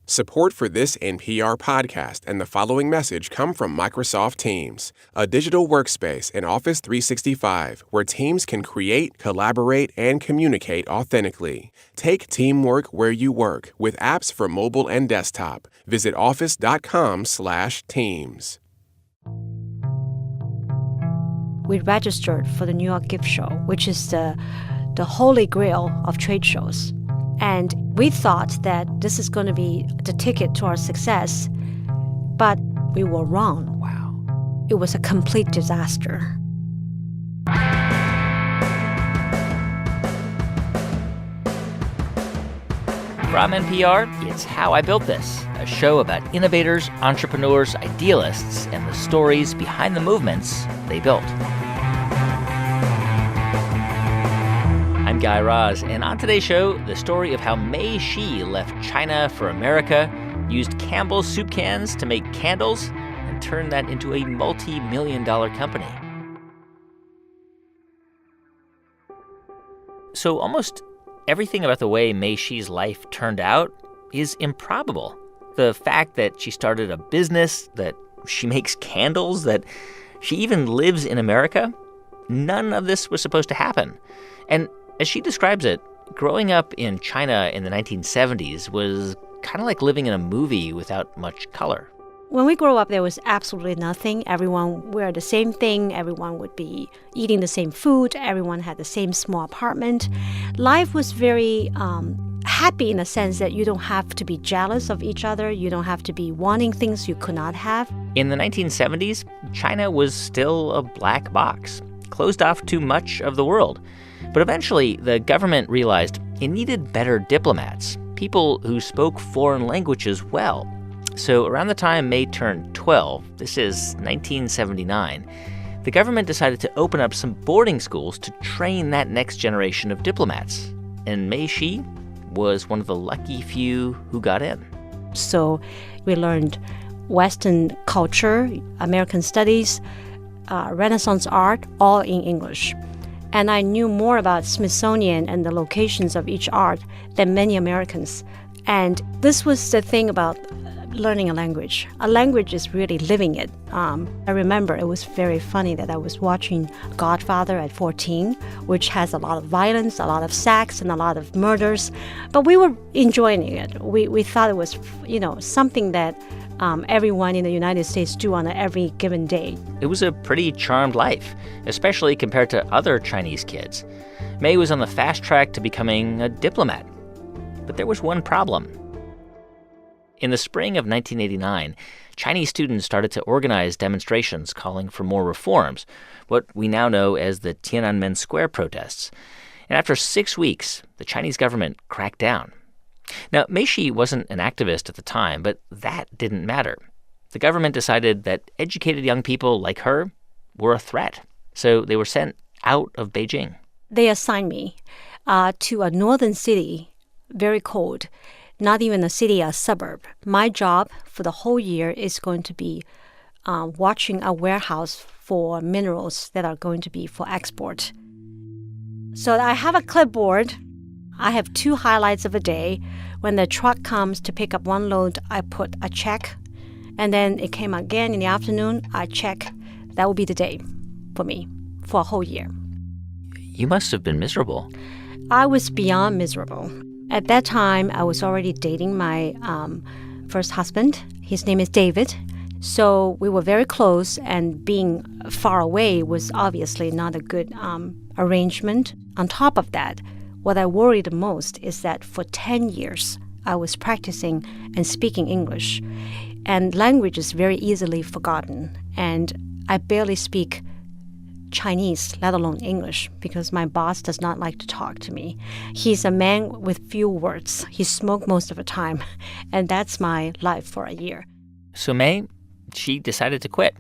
Support for this NPR podcast and the following message come from Microsoft Teams, a digital workspace in Office 365 where teams can create, collaborate, and communicate authentically. Take teamwork where you work with apps for mobile and desktop. Visit office.com/teams. We registered for the New York Gift Show, which is the holy grail of trade shows. And we thought that this is going to be the ticket to our success, but we were wrong. Wow. It was a complete disaster. From NPR, it's How I Built This, a show about innovators, entrepreneurs, idealists, and the stories behind the movements they built. I'm Guy Raz, and on today's show, the story of how Mei Shi left China for America, used Campbell's soup cans to make candles, and turned that into a multi-million-dollar company. So almost everything about the way Mei Shi's life turned out is improbable. The fact that she started a business, that she makes candles, that she even lives in America, none of this was supposed to happen. And as she describes it, growing up in China in the 1970s was kind of like living in a movie without much color. When we grew up, there was absolutely nothing. Everyone wore the same thing. Everyone would be eating the same food. Everyone had the same small apartment. Life was very happy in the sense that you don't have to be jealous of each other. You don't have to be wanting things you could not have. In the 1970s, China was still a black box, closed off to much of the world. But eventually, the government realized it needed better diplomats, people who spoke foreign languages well. So around the time Mei turned 12, this is 1979, the government decided to open up some boarding schools to train that next generation of diplomats. And Mei Shi was one of the lucky few who got in. So we learned Western culture, American studies, Renaissance art, all in English. And I knew more about Smithsonian and the locations of each art than many Americans. And this was the thing about learning a language. A language is really living it. I remember it was very funny that I was watching Godfather at 14, which has a lot of violence, a lot of sex, and a lot of murders. But we were enjoying it. We thought it was, something that everyone in the United States do on every given day. It was a pretty charmed life, especially compared to other Chinese kids. Mei was on the fast track to becoming a diplomat. But there was one problem. In the spring of 1989, Chinese students started to organize demonstrations calling for more reforms, what we now know as the Tiananmen Square protests. And after 6 weeks, the Chinese government cracked down. Now, Mei Shi wasn't an activist at the time, but that didn't matter. The government decided that educated young people like her were a threat, so they were sent out of Beijing. They assigned me to a northern city, very cold, not even a city, a suburb. My job for the whole year is going to be watching a warehouse for minerals that are going to be for export. So I have a clipboard. I have 2 highlights of a day. When the truck comes to pick up one load, I put a check. And then it came again in the afternoon, I check. That will be the day for me for a whole year. You must have been miserable. I was beyond miserable. At that time, I was already dating my first husband. His name is David. So we were very close, and being far away was obviously not a good arrangement. On top of that, what I worried the most is that for 10 years, I was practicing and speaking English. And language is very easily forgotten. And I barely speak Chinese, let alone English, because my boss does not like to talk to me. He's a man with few words. He smoked most of the time. And that's my life for a year. So Mei, she decided to quit.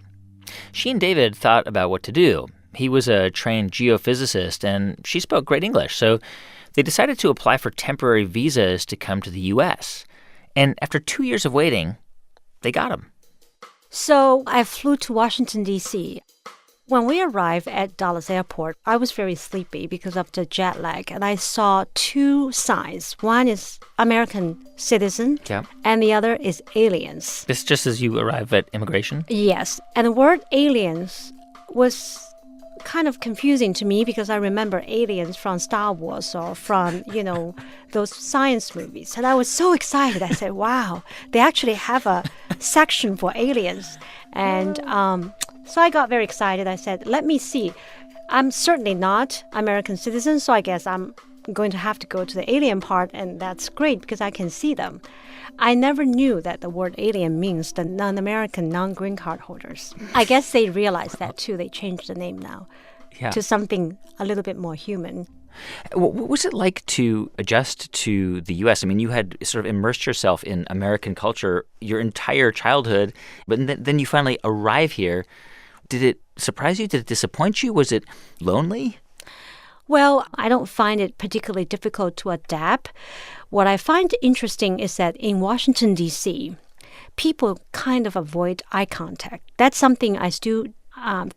She and David thought about what to do. He was a trained geophysicist, and she spoke great English, so they decided to apply for temporary visas to come to the U.S. And after 2 years of waiting, they got them. So I flew to Washington, D.C. When we arrived at Dallas Airport, I was very sleepy because of the jet lag, and I saw two signs. One is American citizen, Yeah. and the other is aliens. This just as you arrive at immigration? Yes, and the word aliens was kind of confusing to me because I remember aliens from Star Wars or from, those science movies. And I was so excited. I said, wow, they actually have a section for aliens. And so I got very excited. I said, let me see. I'm certainly not American citizen, so I guess I'm going to have to go to the alien part, and that's great because I can see them. I never knew that the word alien means the non-American, non-green card holders. I guess they realized that too. They changed the name now to something a little bit more human. What was it like to adjust to the U.S.? I mean, you had sort of immersed yourself in American culture your entire childhood, but then you finally arrive here. Did it surprise you? Did it disappoint you? Was it lonely? Well, I don't find it particularly difficult to adapt. What I find interesting is that in Washington, D.C., people kind of avoid eye contact. That's something I still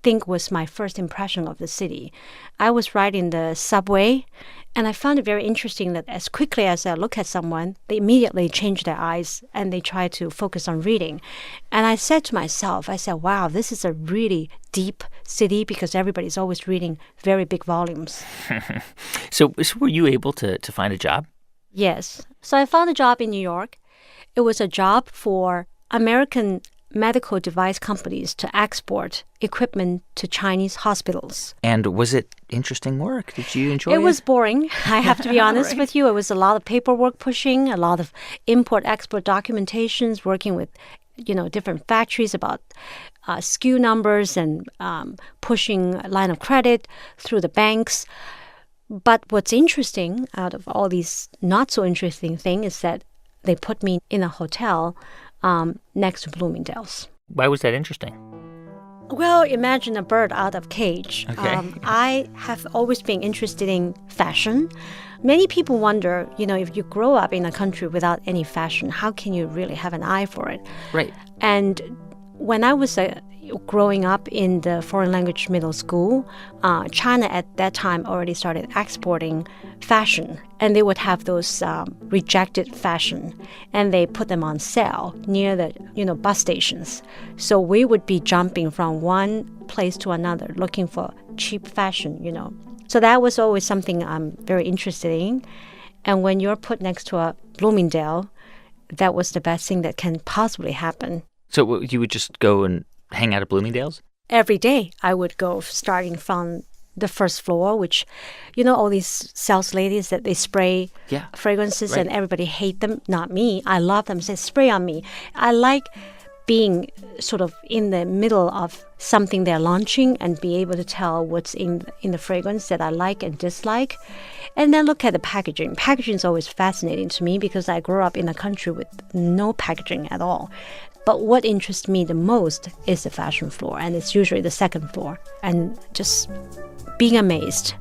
think was my first impression of the city. I was riding the subway, and I found it very interesting that as quickly as I look at someone, they immediately change their eyes and they try to focus on reading. And I said to myself, wow, this is a really deep city because everybody's always reading very big volumes. So were you able to find a job? Yes. So I found a job in New York. It was a job for American medical device companies to export equipment to Chinese hospitals. And was it interesting work? Did you enjoy it? It was boring, I have to be honest with you. It was a lot of paperwork pushing, a lot of import-export documentations, working with different factories about SKU numbers and pushing line of credit through the banks. But what's interesting out of all these not so interesting things is that they put me in a hotel next to Bloomingdale's. Why was that interesting? Well, imagine a bird out of cage. Okay. I have always been interested in fashion. Many people wonder, if you grow up in a country without any fashion, how can you really have an eye for it? Right. And when I was growing up in the foreign language middle school, China at that time already started exporting fashion, and they would have those rejected fashion, and they put them on sale near the bus stations. So we would be jumping from one place to another looking for cheap fashion. So that was always something I'm very interested in. And when you're put next to a Bloomingdale, that was the best thing that can possibly happen. So you would just go and hang out at Bloomingdale's? Every day I would go, starting from the first floor, which, all these sales ladies that they spray fragrances, right. And everybody hate them. Not me. I love them. Say, spray on me. I like being sort of in the middle of something they're launching and be able to tell what's in the fragrance that I like and dislike. And then look at the packaging. Packaging is always fascinating to me because I grew up in a country with no packaging at all. But what interests me the most is the fashion floor, and it's usually the second floor, and just being amazed.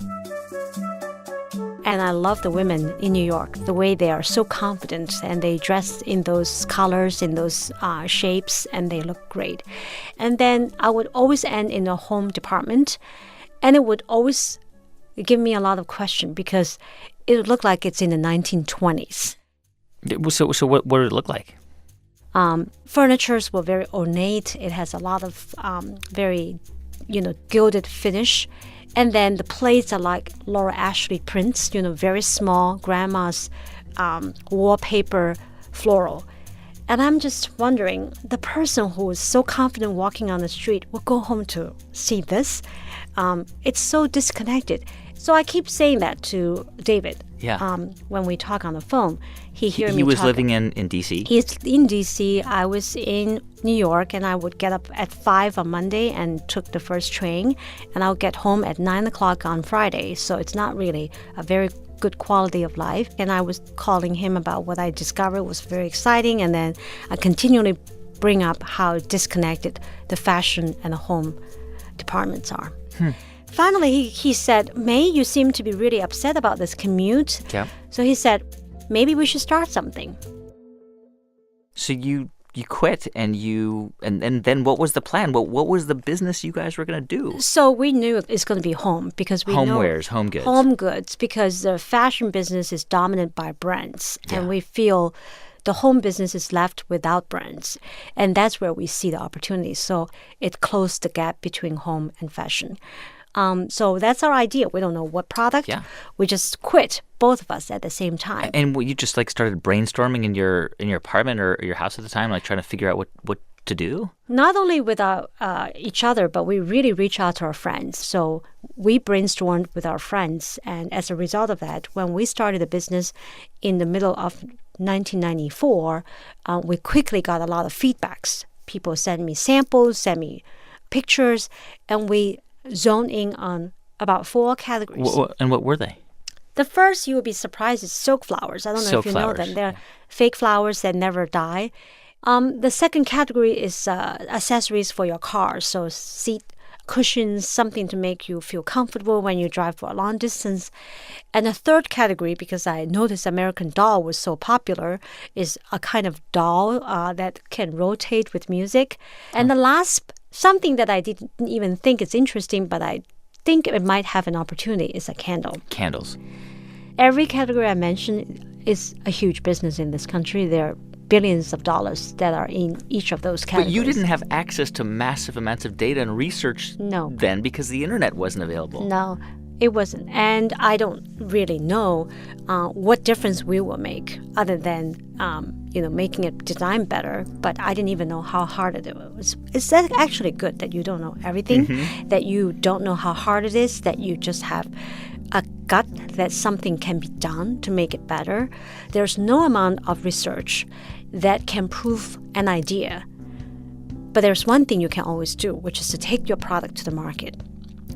And I love the women in New York, the way they are so confident, and they dress in those colors, in those shapes, and they look great. And then I would always end in the home department, and it would always give me a lot of questions because it would look like it's in the 1920s. So what did it look like? Furnitures were very ornate. It has a lot of very, gilded finish. And then the plates are like Laura Ashley prints, very small, grandma's wallpaper floral. And I'm just wondering, the person who is so confident walking on the street will go home to see this. It's so disconnected. So I keep saying that to David. Yeah. When we talk on the phone, he hears me He was talking. living in D.C.? He's in D.C. I was in New York, and I would get up at 5 on Monday and took the first train, and I'll get home at 9 o'clock on Friday. So it's not really a very good quality of life. And I was calling him about what I discovered was very exciting, and then I continually bring up how disconnected the fashion and the home departments are. Finally, he said, May, you seem to be really upset about this commute. Yeah. So he said, maybe we should start something. So you quit and then what was the plan? What was the business you guys were going to do? So we knew it's going to be home because we know Homewares, home goods. Home goods, because the fashion business is dominant by brands, and we feel the home business is left without brands, and that's where we see the opportunity. So it closed the gap between home and fashion. So that's our idea. We don't know what product. Yeah. We just quit, both of us at the same time. And you just like started brainstorming in your apartment or your house at the time, like trying to figure out what to do? Not only with each other, but we really reach out to our friends. So we brainstormed with our friends. And as a result of that, when we started the business in the middle of 1994, we quickly got a lot of feedbacks. People sent me samples, sent me pictures, and we zone in on about 4 categories. And what were they? The first, you will be surprised, is silk flowers. I don't know Silk if you know flowers, them. They're fake flowers that never die. The second category is accessories for your car. So seat cushions, something to make you feel comfortable when you drive for a long distance. And the third category, because I noticed American Doll was so popular, is a kind of doll that can rotate with music. And the last, something that I didn't even think is interesting, but I think it might have an opportunity, is a candle. Candles. Every category I mentioned is a huge business in this country. There are billions of dollars that are in each of those categories. But you didn't have access to massive amounts of data and research then because the internet wasn't available. No, it wasn't. And I don't really know what difference we will make other than, making it design better. But I didn't even know how hard it was. It's actually good that you don't know everything, that you don't know how hard it is, that you just have a gut that something can be done to make it better. There's no amount of research that can prove an idea. But there's one thing you can always do, which is to take your product to the market.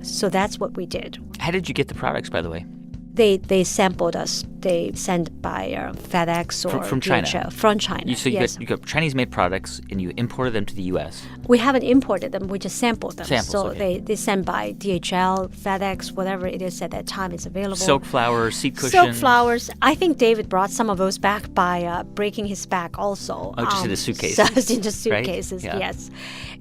So that's what we did. How did you get the products, by the way? They sampled us. They sent by FedEx or from DHL. China. From China. So you got Chinese-made products, and you imported them to the U.S. We haven't imported them. We just sampled them. Samples, so okay. they sent by DHL, FedEx, whatever it is at that time is available. Silk flowers, seat cushions. Silk flowers. I think David brought some of those back by breaking his back also. Oh, just in the suitcases. Just in the suitcases, right? Yeah. Yes.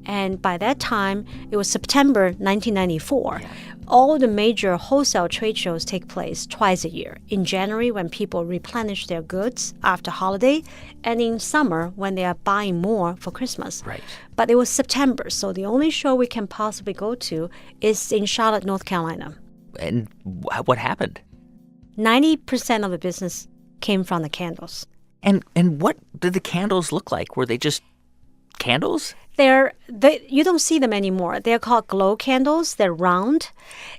And by that time, it was September 1994. Yeah. All the major wholesale trade shows take place twice a year. In January, when people replenish their goods after holiday, and in summer, when they are buying more for Christmas. Right. But it was September, so the only show we can possibly go to is in Charlotte, North Carolina. And what happened? 90% of the business came from the candles. And what did the candles look like? Were they just candles? You don't see them anymore. They're called glow candles. They're round,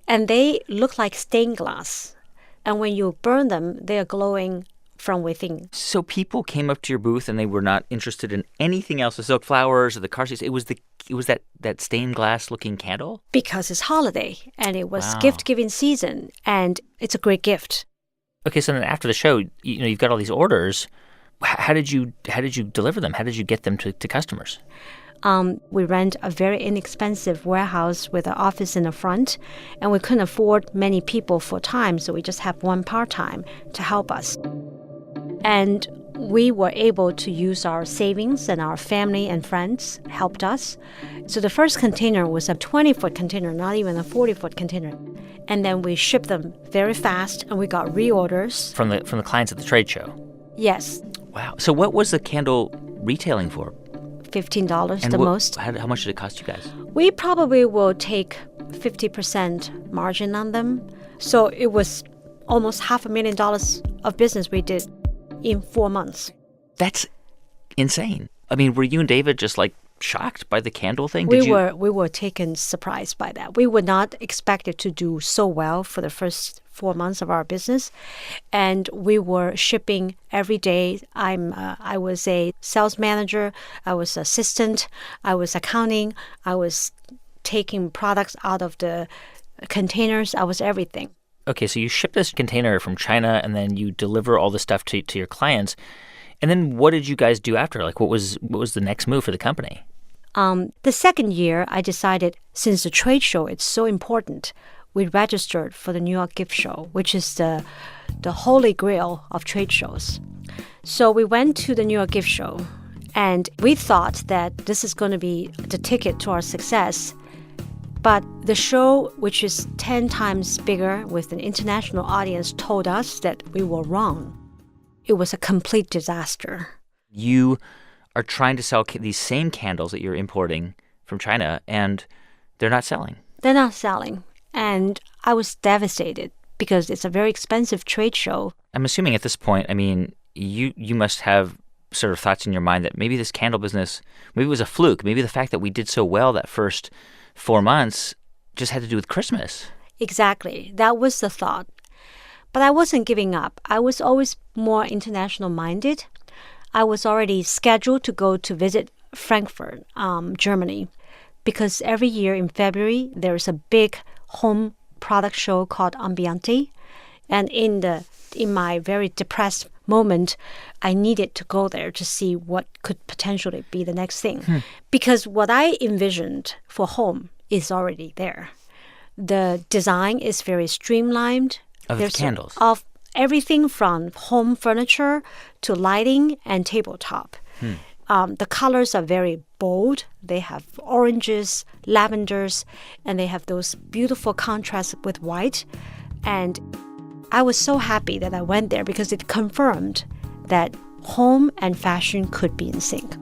and they look like stained glass. And when you burn them, they are glowing from within. So people came up to your booth, and they were not interested in anything else, the silk flowers or the car seats. It was that stained glass looking candle? Because it's holiday, and it was gift-giving season, and it's a great gift. Okay, so then after the show, you've got all these orders. How did you deliver them? How did you get them to customers? We rent a very inexpensive warehouse with an office in the front, and we couldn't afford many people full time, so we just have one part-time to help us. And we were able to use our savings, and our family and friends helped us. So the first container was a 20-foot container, not even a 40-foot container. And then we shipped them very fast, and we got reorders. From the clients at the trade show? Yes. Wow. So what was the candle retailing for? $15 the most. How much did it cost you guys? We probably will take 50% margin on them. So it was almost $500,000 of business we did in 4 months. That's insane. I mean, were you and David just like shocked by the candle thing? We were taken surprised by that. We were not expected to do so well for the first 4 months of our business, and we were shipping every day. I was a sales manager, I was assistant, I was accounting, I was taking products out of the containers, I was everything. Okay, so you ship this container from China, and then you deliver all the stuff to your clients. And then what did you guys do after? Like, what was the next move for the company? The second year, I decided, since the trade show is so important, we registered for the New York Gift Show, which is the holy grail of trade shows. So we went to the New York Gift Show, And we thought that this is going to be the ticket to our success. But the show, which is 10 times bigger with an international audience, told us that we were wrong. It was a complete disaster. You are trying to sell these same candles that you're importing from China, and they're not selling. They're not selling. And I was devastated because it's a very expensive trade show. I'm assuming at this point, I mean, you must have sort of thoughts in your mind that maybe this candle business, maybe it was a fluke. Maybe the fact that we did so well that first 4 months just had to do with Christmas. Exactly. That was the thought. But I wasn't giving up. I was always more international minded. I was already scheduled to go to visit Frankfurt, Germany, because every year in February, there's a big home product show called Ambiente. And in my very depressed moment, I needed to go there to see what could potentially be the next thing. Because what I envisioned for home is already there. The design is very streamlined. Of the candles? Of everything from home furniture to lighting and tabletop. The colors are very bold. They have oranges, lavenders, and they have those beautiful contrasts with white. And I was so happy that I went there because it confirmed that home and fashion could be in sync.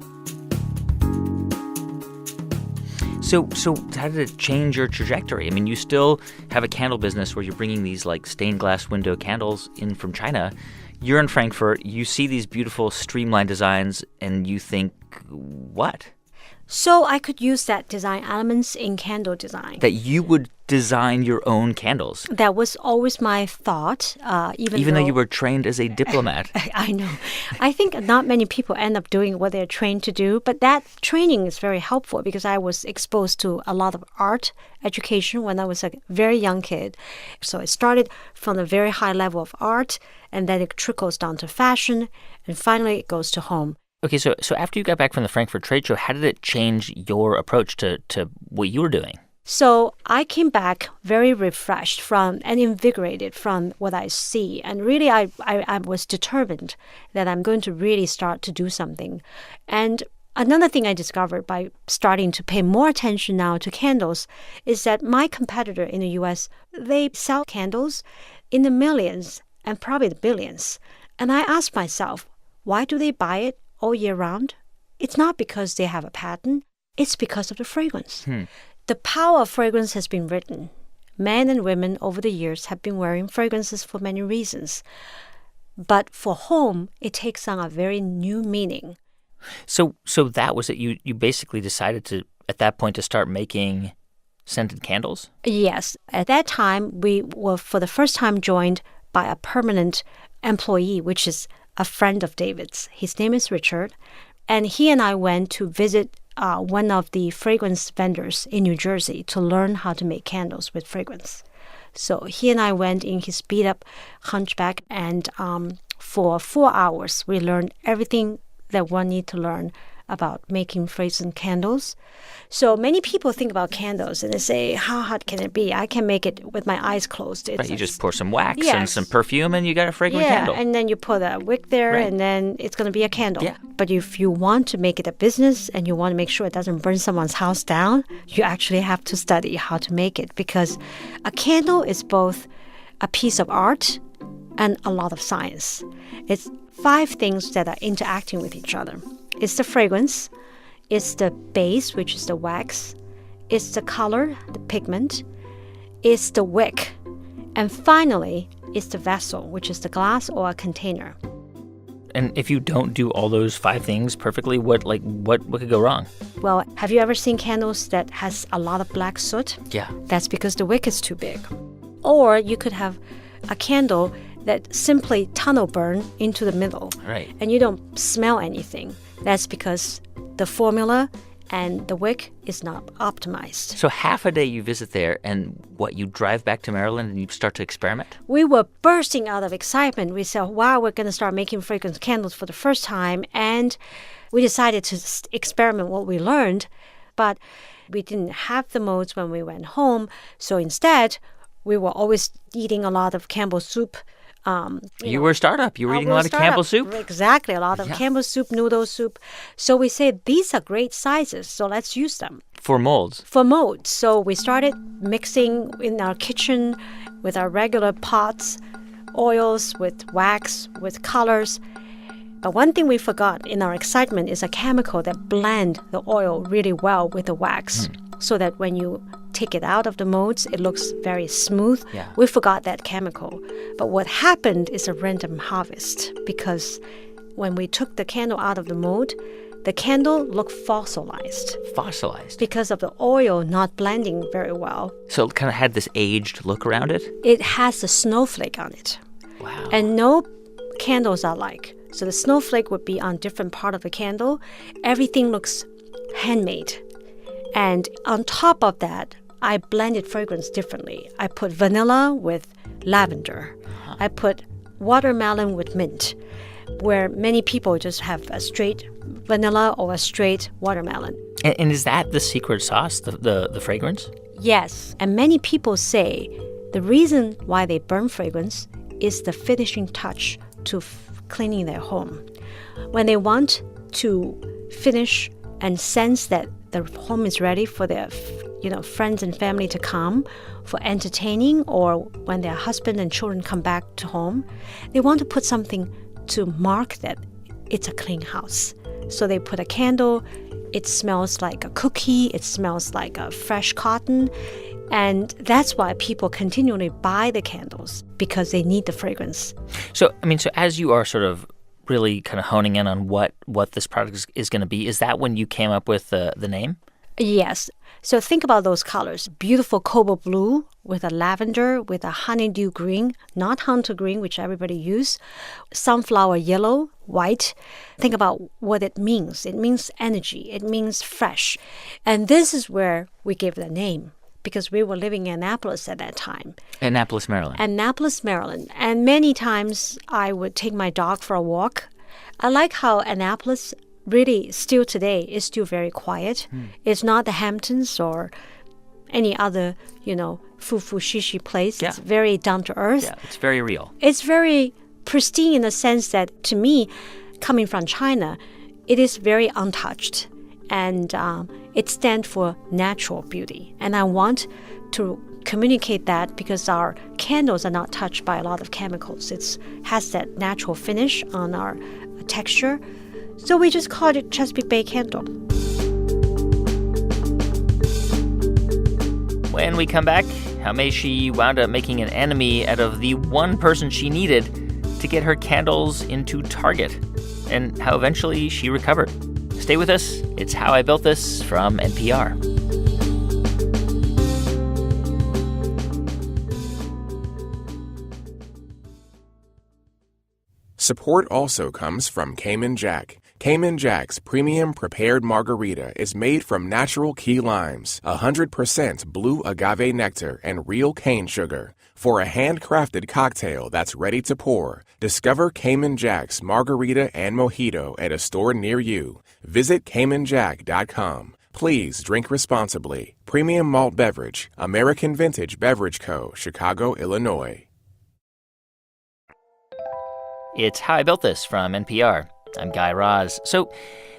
So how did it change your trajectory? I mean, you still have a candle business where you're bringing these like stained glass window candles in from China. You're in Frankfurt. You see these beautiful streamlined designs, and you think, what? So I could use that design elements in candle design. That you would design your own candles. That was always my thought, even though you were trained as a diplomat. I know. I think not many people end up doing what they're trained to do, but that training is very helpful because I was exposed to a lot of art education when I was a very young kid. So it started from a very high level of art, and then it trickles down to fashion, and finally it goes to home. Okay, so after you got back from the Frankfurt trade show, how did it change your approach to what you were doing? So I came back very refreshed and invigorated from what I see. And really, I was determined that I'm going to really start to do something. And another thing I discovered by starting to pay more attention now to candles is that my competitor in the U.S., they sell candles in the millions and probably the billions. And I asked myself, why do they buy it all year round? It's not because they have a patent. It's because of the fragrance. The power of fragrance has been written. Men and women over the years have been wearing fragrances for many reasons. But for home, it takes on a very new meaning. So that was it. You basically decided to, at that point, to start making scented candles? Yes. At that time, we were for the first time joined by a permanent employee, which is a friend of David's. His name is Richard. And he and I went to visit one of the fragrance vendors in New Jersey to learn how to make candles with fragrance. So he and I went in his beat-up hunchback, and for 4 hours, we learned everything that one needs to learn about making fragrance candles. So many people think about candles and they say, how hot can it be? I can make it with my eyes closed. Right, you just pour some wax and some perfume and you got a fragrant candle. Yeah, and then you put a wick there and then it's going to be a candle. Yeah. But if you want to make it a business and you want to make sure it doesn't burn someone's house down, you actually have to study how to make it, because a candle is both a piece of art and a lot of science. It's 5 things that are interacting with each other. It's the fragrance, it's the base, which is the wax, it's the color, the pigment, it's the wick, and finally, it's the vessel, which is the glass or a container. And if you don't do all those 5 things perfectly, what could go wrong? Well, have you ever seen candles that has a lot of black soot? Yeah. That's because the wick is too big. Or you could have a candle that simply tunnel burn into the middle. Right. And you don't smell anything. That's because the formula and the wick is not optimized. So half a day you visit there, and you drive back to Maryland and you start to experiment? We were bursting out of excitement. We said, wow, we're going to start making fragrance candles for the first time. And we decided to experiment what we learned. But we didn't have the molds when we went home. So instead, we were always eating a lot of Campbell's soup You were a startup. You were eating a lot of Campbell soup. Exactly, a lot of Campbell soup, noodle soup. So we said, these are great sizes, so let's use them. For molds. For molds. So we started mixing in our kitchen with our regular pots, oils, with wax, with colors. But one thing we forgot in our excitement is a chemical that blend the oil really well with the wax so that when you take it out of the molds, it looks very smooth. Yeah. We forgot that chemical. But what happened is a random harvest because when we took the candle out of the mold, the candle looked fossilized. Fossilized? Because of the oil not blending very well. So it kind of had this aged look around it? It has a snowflake on it. Wow. And no candles are alike. So the snowflake would be on different part of the candle. Everything looks handmade. And on top of that, I blended fragrance differently. I put vanilla with lavender. I put watermelon with mint, where many people just have a straight vanilla or a straight watermelon. And is that the secret sauce, the fragrance? Yes. And many people say the reason why they burn fragrance is the finishing touch to cleaning their home. When they want to finish and sense that the home is ready for their friends and family to come for entertaining, or when their husband and children come back to home, they want to put something to mark that it's a clean house. So they put a candle. It smells like a cookie. It smells like a fresh cotton. And that's why people continually buy the candles, because they need the fragrance. So as you are sort of really kind of honing in on what this product is going to be, is that when you came up with the name? Yes. So think about those colors. Beautiful cobalt blue with a lavender, with a honeydew green, not hunter green, which everybody use, sunflower yellow, white. Think about what it means. It means energy. It means fresh. And this is where we gave the name, because we were living in Annapolis at that time. Annapolis, Maryland. Annapolis, Maryland. And many times I would take my dog for a walk. I like how Annapolis really still today is still very quiet. It's not the Hamptons or any other, foo-foo shishi place. Yeah. It's very down to earth. Yeah, it's very real. It's very pristine in the sense that, to me, coming from China, it is very untouched. And it stands for natural beauty. And I want to communicate that because our candles are not touched by a lot of chemicals. It has that natural finish on our texture. So we just called it Chesapeake Bay Candle. When we come back, how Mei Shi wound up making an enemy out of the one person she needed to get her candles into Target, and how eventually she recovered. Stay with us. It's How I Built This from NPR. Support also comes from Cayman Jack. Cayman Jack's premium prepared margarita is made from natural key limes, 100% blue agave nectar, and real cane sugar. For a handcrafted cocktail that's ready to pour, discover Cayman Jack's margarita and mojito at a store near you. Visit CaymanJack.com. Please drink responsibly. Premium malt beverage, American Vintage Beverage Co., Chicago, Illinois. It's How I Built This from NPR. I'm Guy Raz. So,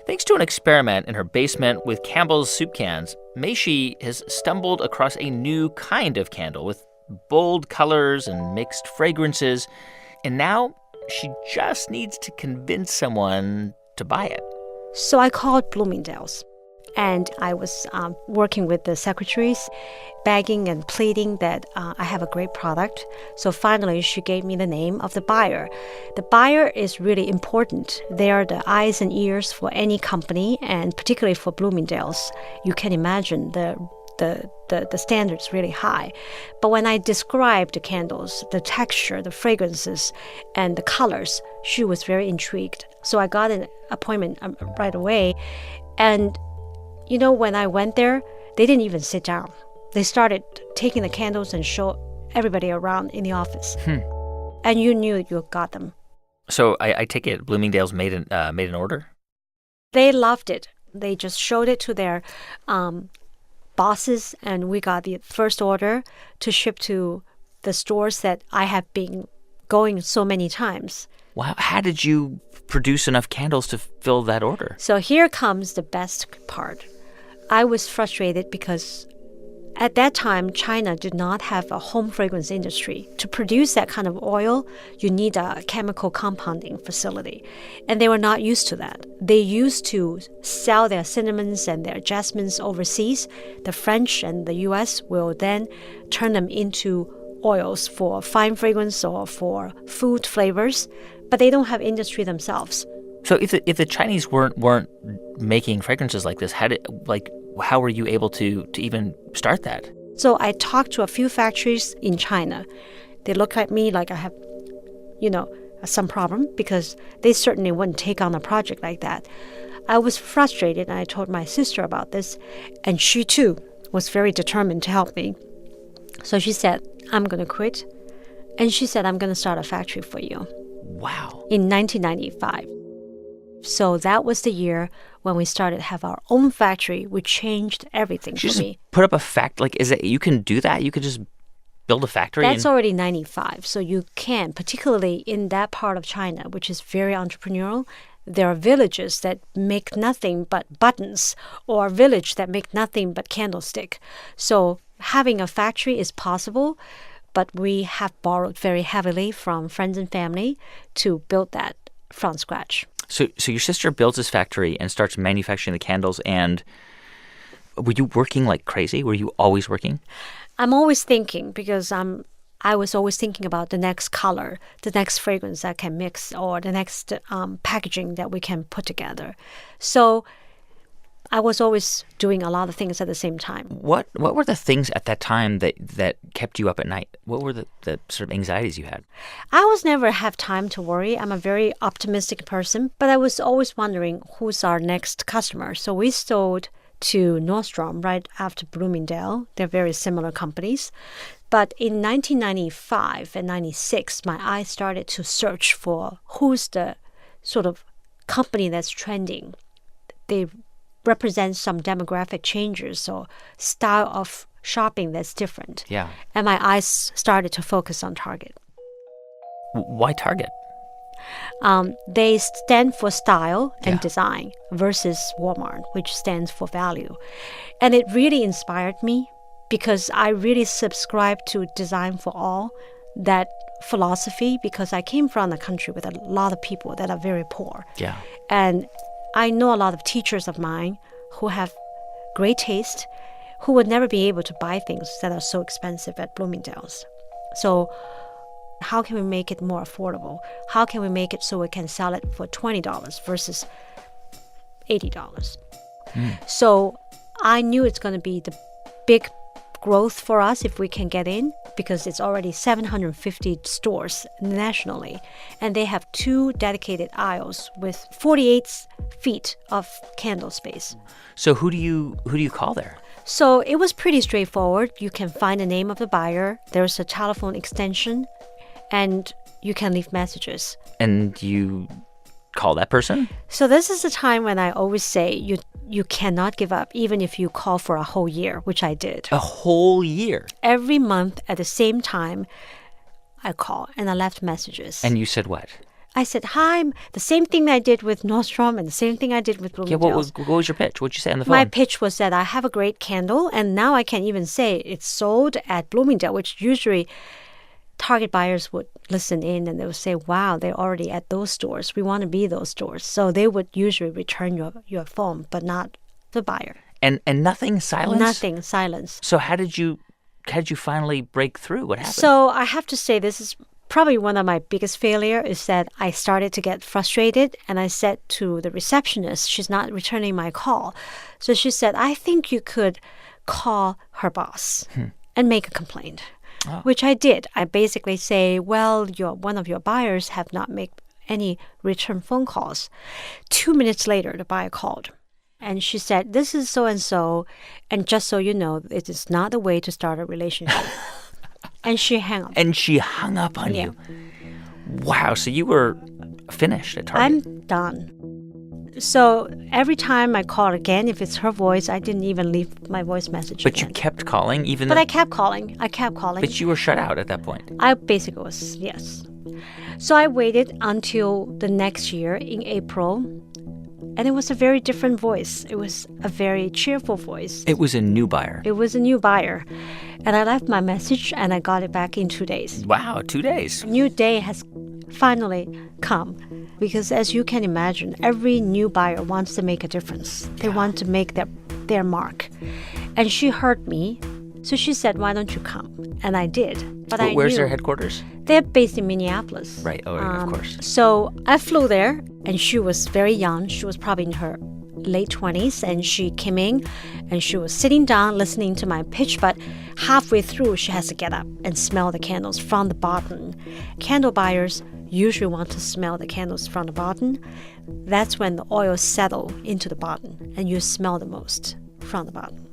thanks to an experiment in her basement with Campbell's soup cans, Mei Shi has stumbled across a new kind of candle with bold colors and mixed fragrances. And now she just needs to convince someone to buy it. So I called Bloomingdale's, and I was working with the secretaries, begging and pleading that I have a great product. So finally, she gave me the name of the buyer. The buyer is really important. They are the eyes and ears for any company, and particularly for Bloomingdale's. You can imagine the standards really high. But when I described the candles, the texture, the fragrances, and the colors, she was very intrigued. So I got an appointment right away. And, when I went there, they didn't even sit down. They started taking the candles and show everybody around in the office. And you knew you got them. So I take it Bloomingdale's made an order? They loved it. They just showed it to their bosses, and we got the first order to ship to the stores that I have been going so many times. Wow. How did you produce enough candles to fill that order? So here comes the best part. I was frustrated because at that time, China did not have a home fragrance industry. To produce that kind of oil, you need a chemical compounding facility. And they were not used to that. They used to sell their cinnamons and their jasmines overseas. The French and the US will then turn them into oils for fine fragrance or for food flavors, but they don't have industry themselves. So if the Chinese weren't making fragrances like this, how were you able to even start that? So I talked to a few factories in China. They look at me like I have, some problem because they certainly wouldn't take on a project like that. I was frustrated and I told my sister about this, and she too was very determined to help me. So she said, I'm going to quit. And she said, I'm going to start a factory for you. Wow. In 1995. So that was the year when we started to have our own factory, which changed everything for me. Put up a is it you can do that? You could just build a factory? That's already 95. So you can, particularly in that part of China, which is very entrepreneurial. There are villages that make nothing but buttons, or a village that make nothing but candlestick. So having a factory is possible, but we have borrowed very heavily from friends and family to build that from scratch. So your sister builds this factory and starts manufacturing the candles, and were you working like crazy? Were you always working? I'm always thinking because I was always thinking about the next color, the next fragrance that can mix, or the next packaging that we can put together. So I was always doing a lot of things at the same time. What were the things at that time that kept you up at night? What were the sort of anxieties you had? I was never have time to worry. I'm a very optimistic person, but I was always wondering who's our next customer. So we sold to Nordstrom right after Bloomingdale. They're very similar companies. But in 1995 and 96, my eyes started to search for who's the sort of company that's trending. They represent some demographic changes or style of shopping that's different. Yeah. And my eyes started to focus on Target. Why Target? They stand for style and design versus Walmart, which stands for value. And it really inspired me because I really subscribe to design for all, that philosophy, because I came from a country with a lot of people that are very poor. Yeah. And I know a lot of teachers of mine who have great taste, who would never be able to buy things that are so expensive at Bloomingdale's. So how can we make it more affordable? How can we make it so we can sell it for $20 versus $80? So I knew it's going to be the big growth for us if we can get in, because it's already 750 stores nationally, and they have 2 dedicated aisles with 48 feet of candle space. So who do you call there? So it was pretty straightforward. You can find the name of the buyer. There's a telephone extension, and you can leave messages. And you call that person? So this is the time when I always say you cannot give up, even if you call for a whole year, which I did. A whole year? Every month at the same time, I call and I left messages. And you said what? I said, hi, the same thing I did with Nordstrom and the same thing I did with Bloomingdale's. Yeah, what was your pitch? What'd you say on the phone? My pitch was that I have a great candle, and now I can even say it's sold at Bloomingdale, which usually Target buyers would listen in and they would say, wow, they're already at those stores. We want to be those stores. So they would usually return your phone, but not the buyer. And nothing, silence? Nothing, silence. So how did you finally break through? What happened? So I have to say this is probably one of my biggest failure is that I started to get frustrated, and I said to the receptionist, she's not returning my call. So she said, I think you could call her boss and make a complaint. Oh. Which I did. I basically say, well, one of your buyers have not made any return phone calls. 2 minutes later, the buyer called. And she said, this is so-and-so, and just so you know, it is not the way to start a relationship. And she hung up. And she hung up on you. Wow, so you were finished at Target. I'm done. So every time I call again, if it's her voice, I didn't even leave my voice message But again. you kept calling even But I kept calling. But you were shut out at that point. I basically was, yes. So I waited until the next year in April, and it was a very different voice. It was a very cheerful voice. It was a new buyer. It was a new buyer. And I left my message, and I got it back in 2 days. Wow, 2 days. A new day has finally come. Because as you can imagine, every new buyer wants to make a difference. They want to make their mark. And she heard me, so she said, why don't you come? And I did. But Where's their headquarters? They're based in Minneapolis. Right, of course. So I flew there, and she was very young. She was probably in her late 20s, and she came in, and she was sitting down listening to my pitch, but halfway through, she has to get up and smell the candles from the bottom. Candle buyers usually want to smell the candles from the bottom. That's when the oil settle into the bottom, and you smell the most from the bottom.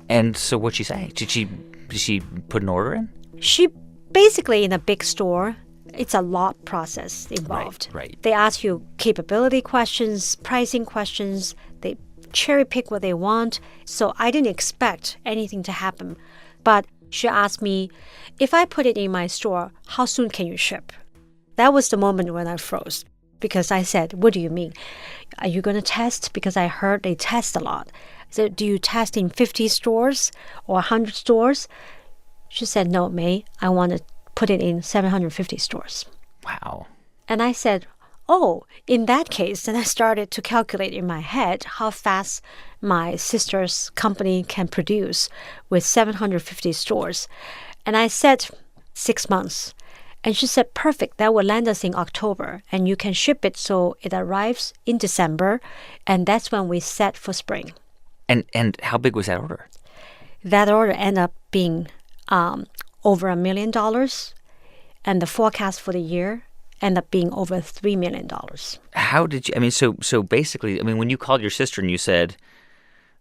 And so what'd she say? Did she put an order in? She basically, in a big store, it's a lot process involved. Right. They ask you capability questions, pricing questions. They cherry pick what they want. So I didn't expect anything to happen. But she asked me, if I put it in my store, how soon can you ship? That was the moment when I froze. Because I said, what do you mean? Are you going to test? Because I heard they test a lot. I said, do you test in 50 stores or 100 stores? She said, no, May, I want to put it in 750 stores. Wow. And I said, oh, in that case, then I started to calculate in my head how fast my sister's company can produce with 750 stores. And I said 6 months. And she said, perfect, that will land us in October. And you can ship it so it arrives in December. And that's when we set for spring. And how big was that order? That order ended up being over $1 million. And the forecast for the year ended up being over $3 million. How did you, so basically, when you called your sister and you said,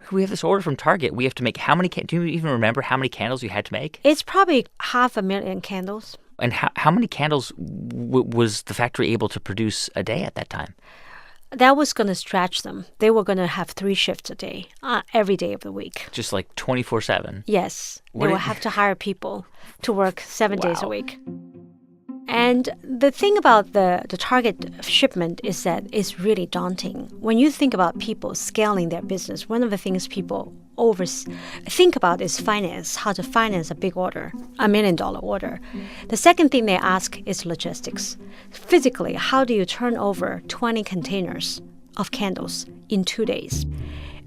we have this order from Target, we have to make how many, do you even remember how many candles you had to make? It's probably 500,000 candles. And how many candles was the factory able to produce a day at that time? That was going to stretch them. They were going to have 3 shifts a day, every day of the week. Just like 24/7? Yes. They will have to hire people to work 7 days a week. And the thing about the Target shipment is that it's really daunting. When you think about people scaling their business, one of the things people think about is finance, how to finance a big order, $1 million order. The second thing they ask is logistics. Physically, how do you turn over 20 containers of candles in 2 days?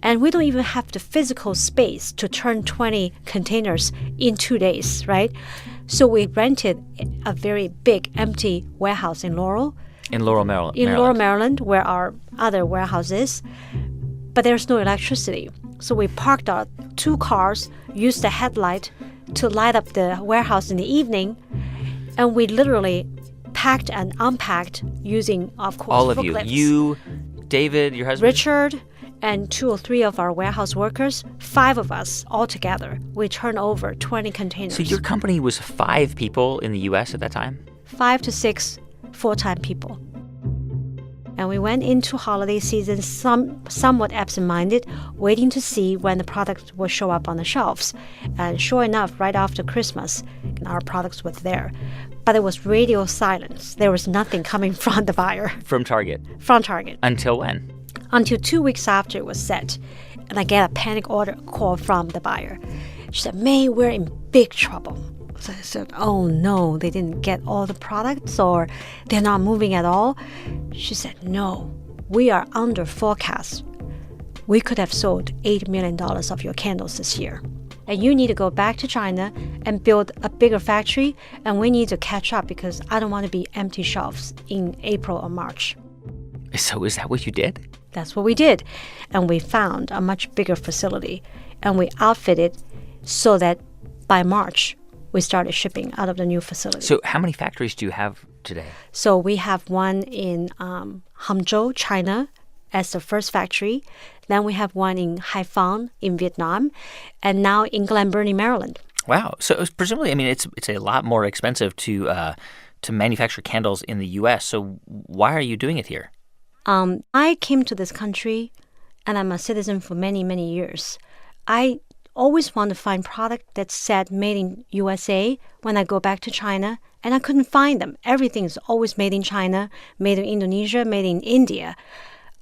And we don't even have the physical space to turn 20 containers in 2 days, right? So we rented a very big empty warehouse in Laurel. In Laurel, Maryland. In Laurel, Maryland, where our other warehouse is. But there's no electricity. So we parked our 2 cars, used the headlight to light up the warehouse in the evening. And we literally packed and unpacked using, of course, all of forklifts. You, David, your husband? Richard, and 2 or 3 of our warehouse workers, 5 of us all together. We turned over 20 containers. So your company was 5 people in the U.S. at that time? 5 to 6 full-time people. And we went into holiday season somewhat absent-minded, waiting to see when the product will show up on the shelves. And sure enough, right after Christmas, our products were there. But it was radio silence. There was nothing coming from the buyer. From Target? From Target. Until when? Until 2 weeks after it was set. And I get a panic order call from the buyer. She said, May, we're in big trouble. So I said, oh no, they didn't get all the products or they're not moving at all. She said, no, we are under forecast. We could have sold $8 million of your candles this year. And you need to go back to China and build a bigger factory. And we need to catch up because I don't want to be empty shelves in April or March. So is that what you did? That's what we did. And we found a much bigger facility. And we outfitted so that by March, we started shipping out of the new facility. So how many factories do you have today? So we have one in Hangzhou, China, as the first factory. Then we have one in Haiphong in Vietnam, and now in Glen Burnie, Maryland. Wow. So presumably, it's a lot more expensive to manufacture candles in the U.S. So why are you doing it here? I came to this country, and I'm a citizen for many, many years. I always want to find product that said made in USA when I go back to China, and I couldn't find them. Everything is always made in China, made in Indonesia, made in India.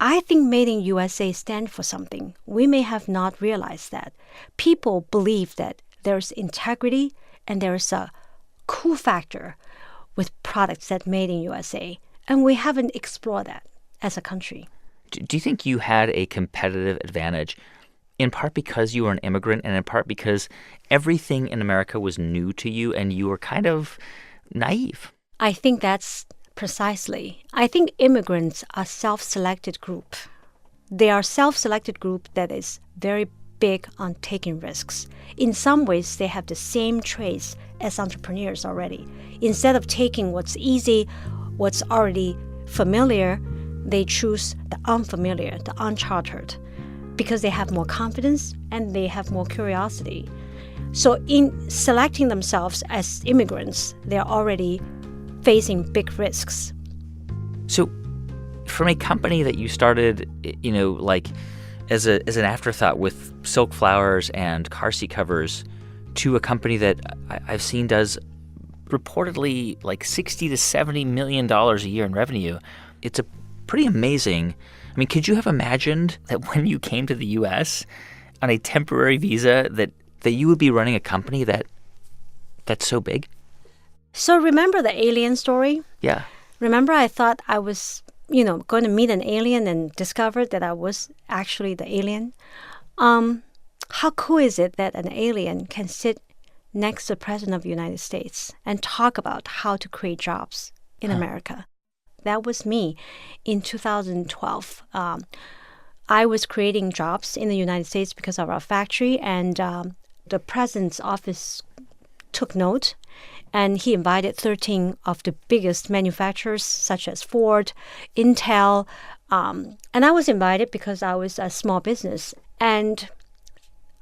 I think made in USA stands for something. We may have not realized that. People believe that there's integrity and there's a cool factor with products that made in USA, and we haven't explored that as a country. Do you think you had a competitive advantage in part because you were an immigrant and in part because everything in America was new to you and you were kind of naive? I think that's precisely. I think immigrants are self-selected group. They are self-selected group that is very big on taking risks. In some ways, they have the same traits as entrepreneurs already. Instead of taking what's easy, what's already familiar, they choose the unfamiliar, the uncharted, because they have more confidence and they have more curiosity. So in selecting themselves as immigrants, they're already facing big risks. So from a company that you started, like as an afterthought with silk flowers and car seat covers to a company that I've seen does reportedly like $60 to $70 million a year in revenue, it's a pretty amazing. I mean, could you have imagined that when you came to the U.S. on a temporary visa that you would be running a company that's so big? So remember the alien story? Yeah. Remember I thought I was, going to meet an alien and discovered that I was actually the alien? How cool is it that an alien can sit next to the President of the United States and talk about how to create jobs in America? That was me in 2012. I was creating jobs in the United States because of our factory, and the president's office took note, and he invited 13 of the biggest manufacturers, such as Ford, Intel, and I was invited because I was a small business, and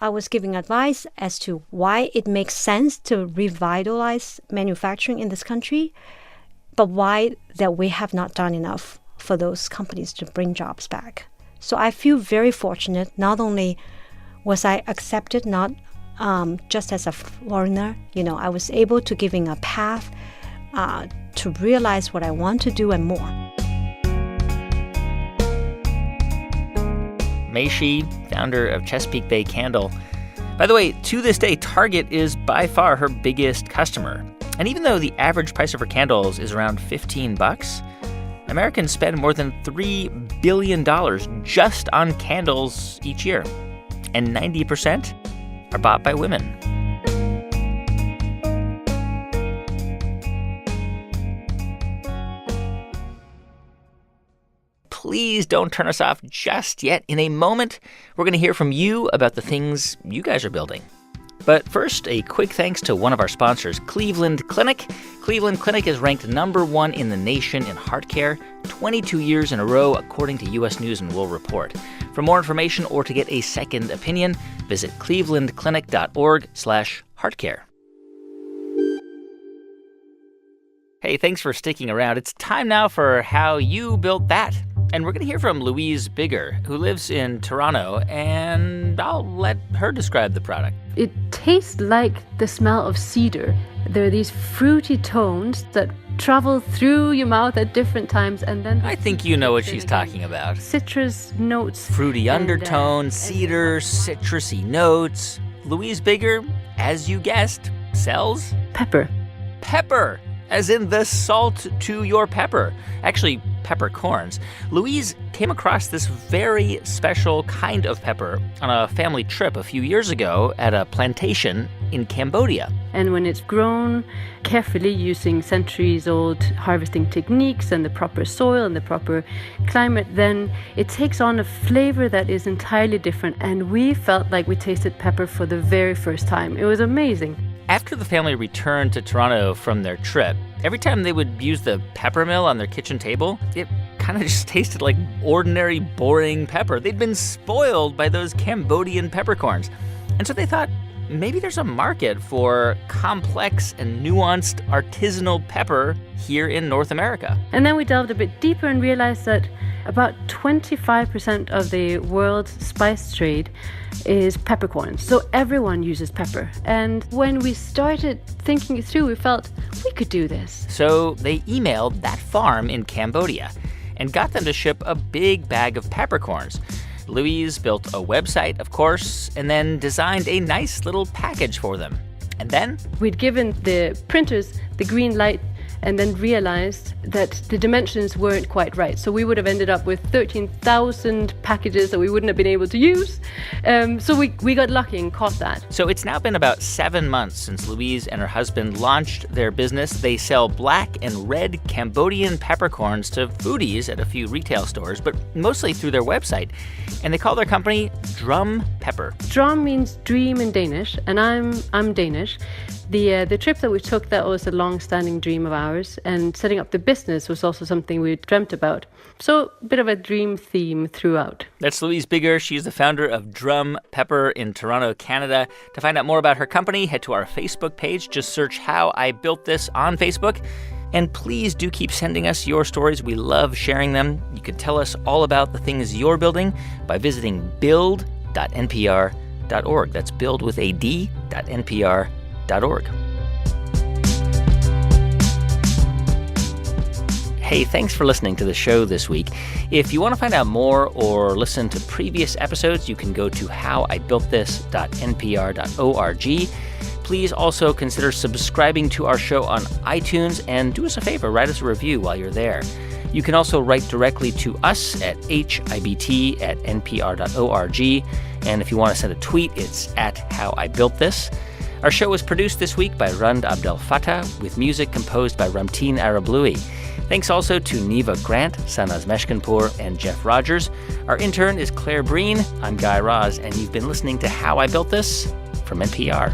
I was giving advice as to why it makes sense to revitalize manufacturing in this country, but why that we have not done enough for those companies to bring jobs back. So I feel very fortunate. Not only was I accepted, not just as a foreigner, I was able to giving a path to realize what I want to do and more. Mei Shi, founder of Chesapeake Bay Candle. By the way, to this day, Target is by far her biggest customer. And even though the average price of her candles is around $15, Americans spend more than $3 billion just on candles each year. And 90% are bought by women. Please don't turn us off just yet. In a moment, we're going to hear from you about the things you guys are building. But first, a quick thanks to one of our sponsors, Cleveland Clinic. Cleveland Clinic is ranked #1 in the nation in heart care, 22 years in a row, according to U.S. News & World Report. For more information or to get a second opinion, visit clevelandclinic.org/heartcare. Hey, thanks for sticking around. It's time now for How You Built That. And we're going to hear from Louise Bigger, who lives in Toronto, and I'll let her describe the product. It tastes like the smell of cedar. There are these fruity tones that travel through your mouth at different times, and then... I think you know what she's talking about. Citrus notes. Fruity undertones, cedar, citrusy notes. Louise Bigger, as you guessed, sells... Pepper. Pepper, as in the salt to your pepper. Actually, peppercorns. Louise came across this very special kind of pepper on a family trip a few years ago at a plantation in Cambodia. And when it's grown carefully using centuries-old harvesting techniques and the proper soil and the proper climate, then it takes on a flavor that is entirely different. And we felt like we tasted pepper for the very first time. It was amazing. After the family returned to Toronto from their trip, every time they would use the pepper mill on their kitchen table, it kind of just tasted like ordinary, boring pepper. They'd been spoiled by those Cambodian peppercorns. And so they thought, maybe there's a market for complex and nuanced artisanal pepper here in North America. And then we delved a bit deeper and realized that about 25% of the world's spice trade is peppercorns. So everyone uses pepper. And when we started thinking it through, we felt we could do this. So they emailed that farm in Cambodia and got them to ship a big bag of peppercorns. Louise built a website, of course, and then designed a nice little package for them. And then we'd given the printers the green light and then realized that the dimensions weren't quite right. So we would have ended up with 13,000 packages that we wouldn't have been able to use. So we got lucky and caught that. So it's now been about 7 months since Louise and her husband launched their business. They sell black and red Cambodian peppercorns to foodies at a few retail stores, but mostly through their website. And they call their company Drum Pepper. Drum means dream in Danish, and I'm Danish. The trip that we took, that was a long-standing dream of ours, and setting up the business was also something we dreamt about. So a bit of a dream theme throughout. That's Louise Bigger. She's the founder of Drum Pepper in Toronto, Canada. To find out more about her company, head to our Facebook page. Just search How I Built This on Facebook. And please do keep sending us your stories. We love sharing them. You can tell us all about the things you're building by visiting build.npr.org. That's build with a D.npr.org. Hey, thanks for listening to the show this week. If you want to find out more or listen to previous episodes, you can go to howibuiltthis.npr.org. Please also consider subscribing to our show on iTunes, and do us a favor, write us a review while you're there. You can also write directly to us at hibt@npr.org. And if you want to send a tweet, it's @howibuiltthis. Our show was produced this week by Rund Abdel Fattah, with music composed by Ramteen Arablouei. Thanks also to Neva Grant, Sanaz Meshkinpour, and Jeff Rogers. Our intern is Claire Breen. I'm Guy Raz, and you've been listening to How I Built This from NPR.